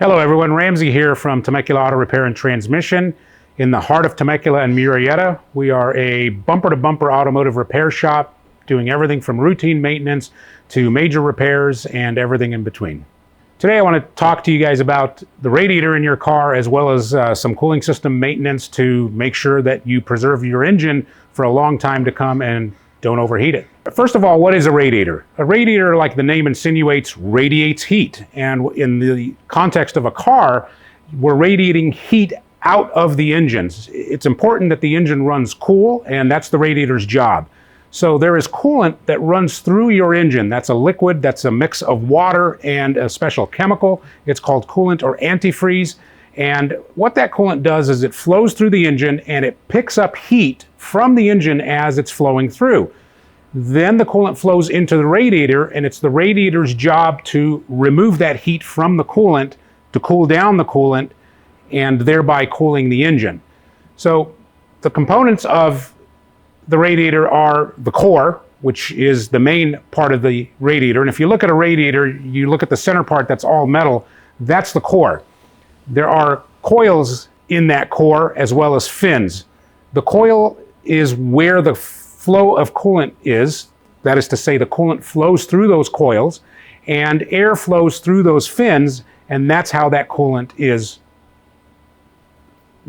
Hello everyone, Ramsey here from Temecula Auto Repair and Transmission in the heart of Temecula and Murrieta. We are a bumper-to-bumper automotive repair shop doing everything from routine maintenance to major repairs and everything in between. Today I want to talk to you guys about the radiator in your car as well as some cooling system maintenance to make sure that you preserve your engine for a long time to come and don't overheat it. First of all, what is a radiator? A radiator, like the name insinuates, radiates heat. And in the context of a car, we're radiating heat out of the engines. It's important that the engine runs cool, and that's the radiator's job. So there is coolant that runs through your engine. That's a liquid, that's a mix of water and a special chemical. It's called coolant or antifreeze. And what that coolant does is it flows through the engine and it picks up heat from the engine as it's flowing through. Then the coolant flows into the radiator, and it's the radiator's job to remove that heat from the coolant to cool down the coolant and thereby cooling the engine. So the components of the radiator are the core, which is the main part of the radiator. And if you look at a radiator, you look at the center part that's all metal, that's the core. There are coils in that core as well as fins. The coil is where the flow of coolant is. That is to say, the coolant flows through those coils and air flows through those fins, and that's how that coolant is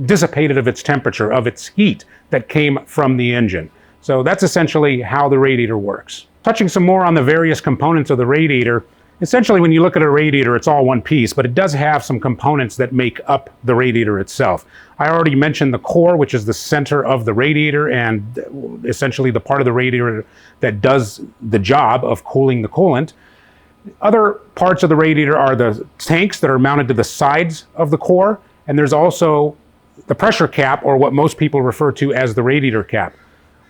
dissipated of its temperature, of its heat that came from the engine. So that's essentially how the radiator works. Touching some more on the various components of the radiator, essentially when you look at a radiator, it's all one piece, but it does have some components that make up the radiator itself. I already mentioned the core, which is the center of the radiator and essentially the part of the radiator that does the job of cooling the coolant. Other parts of the radiator are the tanks that are mounted to the sides of the core, and there's also the pressure cap, or what most people refer to as the radiator cap.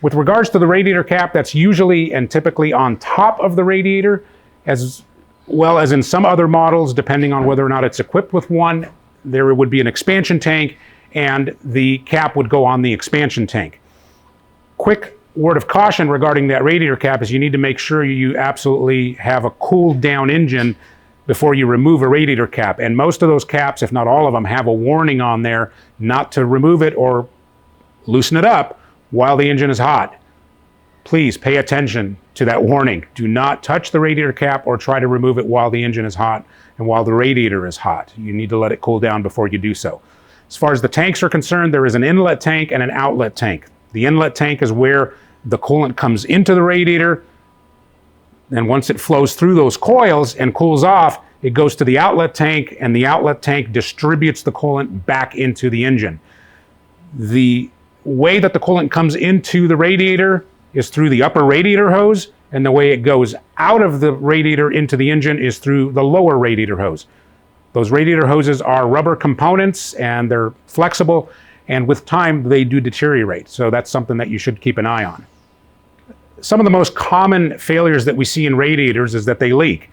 With regards to the radiator cap, that's usually and typically on top of the radiator, as well as in some other models, depending on whether or not it's equipped with one, there would be an expansion tank and the cap would go on the expansion tank. Quick word of caution regarding that radiator cap is you need to make sure you absolutely have a cooled down engine before you remove a radiator cap. And most of those caps, if not all of them, have a warning on there not to remove it or loosen it up while the engine is hot. Please pay attention to that warning. Do not touch the radiator cap or try to remove it while the engine is hot and while the radiator is hot. You need to let it cool down before you do so. As far as the tanks are concerned, there is an inlet tank and an outlet tank. The inlet tank is where the coolant comes into the radiator, and once it flows through those coils and cools off, it goes to the outlet tank, and the outlet tank distributes the coolant back into the engine. The way that the coolant comes into the radiator is through the upper radiator hose, and the way it goes out of the radiator into the engine is through the lower radiator hose. Those radiator hoses are rubber components and they're flexible, and with time they do deteriorate, so that's something that you should keep an eye on. Some of the most common failures that we see in radiators is that they leak.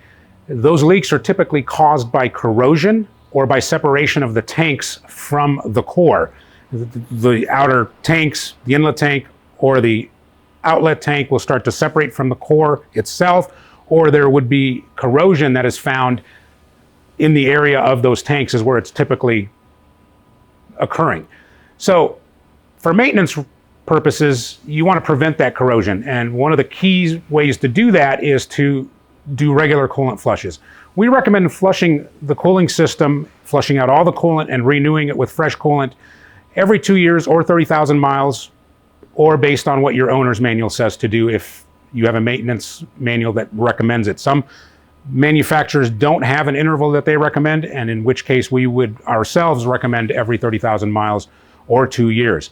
Those leaks are typically caused by corrosion or by separation of the tanks from the core. The outer tanks, the inlet tank or the outlet tank will start to separate from the core itself, or there would be corrosion that is found in the area of those tanks is where it's typically occurring. So for maintenance purposes, you want to prevent that corrosion, and one of the key ways to do that is to do regular coolant flushes. We recommend flushing the cooling system, flushing out all the coolant and renewing it with fresh coolant every 2 years or 30,000 miles, or based on what your owner's manual says to do if you have a maintenance manual that recommends it. Some manufacturers don't have an interval that they recommend, and in which case we would ourselves recommend every 30,000 miles or 2 years.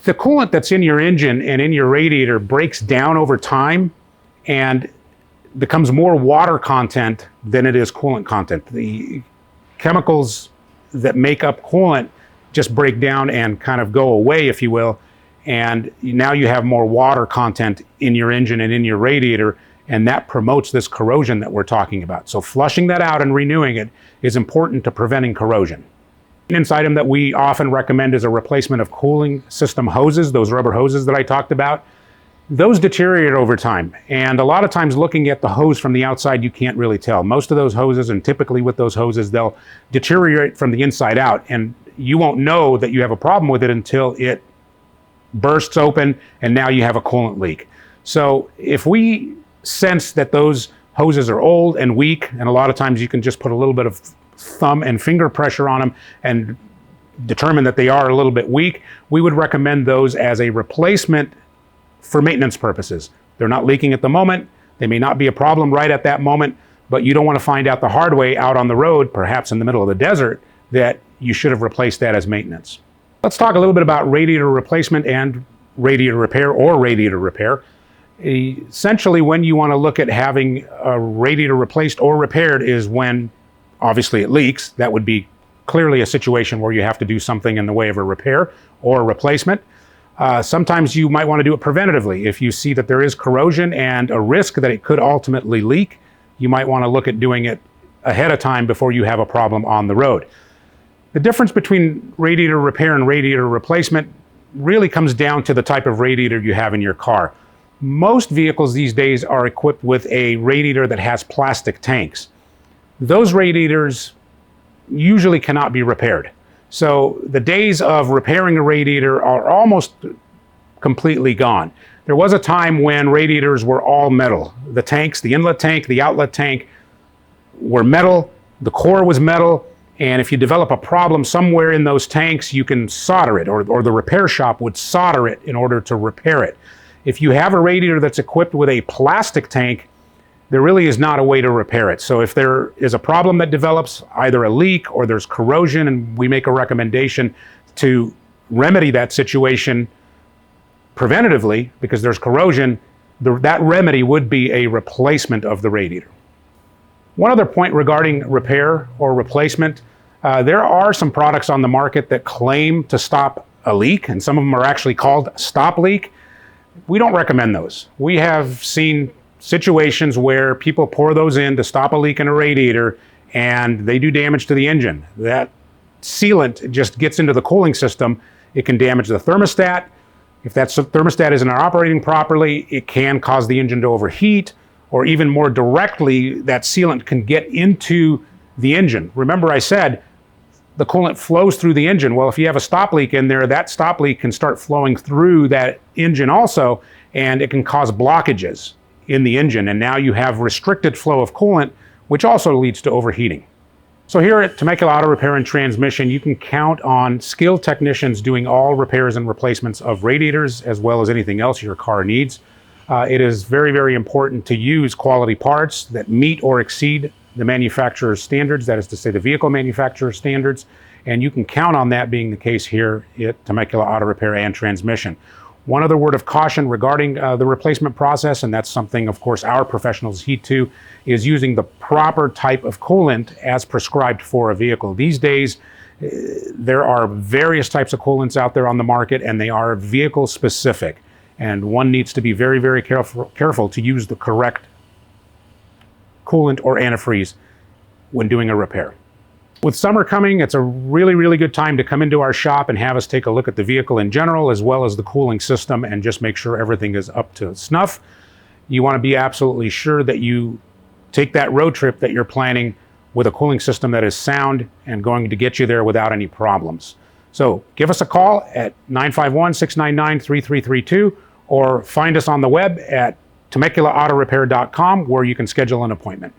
The coolant that's in your engine and in your radiator breaks down over time and becomes more water content than it is coolant content. The chemicals that make up coolant just break down and kind of go away, if you will, and now you have more water content in your engine and in your radiator, and that promotes this corrosion that we're talking about. So flushing that out and renewing it is important to preventing corrosion. Maintenance item that we often recommend is a replacement of cooling system hoses, those rubber hoses that I talked about. those deteriorate over time. And a lot of times looking at the hose from the outside, you can't really tell. Most of those hoses, and typically with those hoses, they'll deteriorate from the inside out. And you won't know that you have a problem with it until it bursts open and now you have a coolant leak. So if we sense that those hoses are old and weak, and a lot of times you can just put a little bit of thumb and finger pressure on them and determine that they are a little bit weak, we would recommend those as a replacement for maintenance purposes. They're not leaking at the moment. They may not be a problem right at that moment, but you don't want to find out the hard way out on the road, perhaps in the middle of the desert, that you should have replaced that as maintenance. Let's talk a little bit about radiator replacement and radiator repair or radiator repair. Essentially, when you want to look at having a radiator replaced or repaired is when obviously it leaks. That would be clearly a situation where you have to do something in the way of a repair or a replacement. Sometimes you might want to do it preventatively. If you see that there is corrosion and a risk that it could ultimately leak, you might want to look at doing it ahead of time before you have a problem on the road. The difference between radiator repair and radiator replacement really comes down to the type of radiator you have in your car. Most vehicles these days are equipped with a radiator that has plastic tanks. Those radiators usually cannot be repaired. So the days of repairing a radiator are almost completely gone. There was a time when radiators were all metal. The tanks, the inlet tank, the outlet tank were metal, the core was metal, and if you develop a problem somewhere in those tanks, you can solder it, or the repair shop would solder it in order to repair it. If you have a radiator that's equipped with a plastic tank, there really is not a way to repair it. So if there is a problem that develops, either a leak or there's corrosion, and we make a recommendation to remedy that situation preventatively because there's corrosion, that remedy would be a replacement of the radiator. One other point regarding repair or replacement, there are some products on the market that claim to stop a leak, and some of them are actually called stop leak. We don't recommend those. We have seen situations where people pour those in to stop a leak in a radiator and they do damage to the engine. That sealant just gets into the cooling system. It can damage the thermostat. If that thermostat isn't operating properly, it can cause the engine to overheat, or even more directly, that sealant can get into the engine. Remember I said the coolant flows through the engine. Well, if you have a stop leak in there, that stop leak can start flowing through that engine also, and it can cause blockages in the engine, and now you have restricted flow of coolant, which also leads to overheating. So here at Temecula Auto Repair and Transmission, you can count on skilled technicians doing all repairs and replacements of radiators as well as anything else your car needs. It is very, very important to use quality parts that meet or exceed the manufacturer's standards, that is to say the vehicle manufacturer's standards, and you can count on that being the case here at Temecula Auto Repair and Transmission. One other word of caution regarding the replacement process, and that's something, of course, our professionals heed to, is using the proper type of coolant as prescribed for a vehicle. These days, there are various types of coolants out there on the market, and they are vehicle specific. And one needs to be very, very careful to use the correct coolant or antifreeze when doing a repair. With summer coming, it's a really, really good time to come into our shop and have us take a look at the vehicle in general, as well as the cooling system, and just make sure everything is up to snuff. You want to be absolutely sure that you take that road trip that you're planning with a cooling system that is sound and going to get you there without any problems. So give us a call at 951-699-3332, or find us on the web at TemeculaAutoRepair.com, where you can schedule an appointment.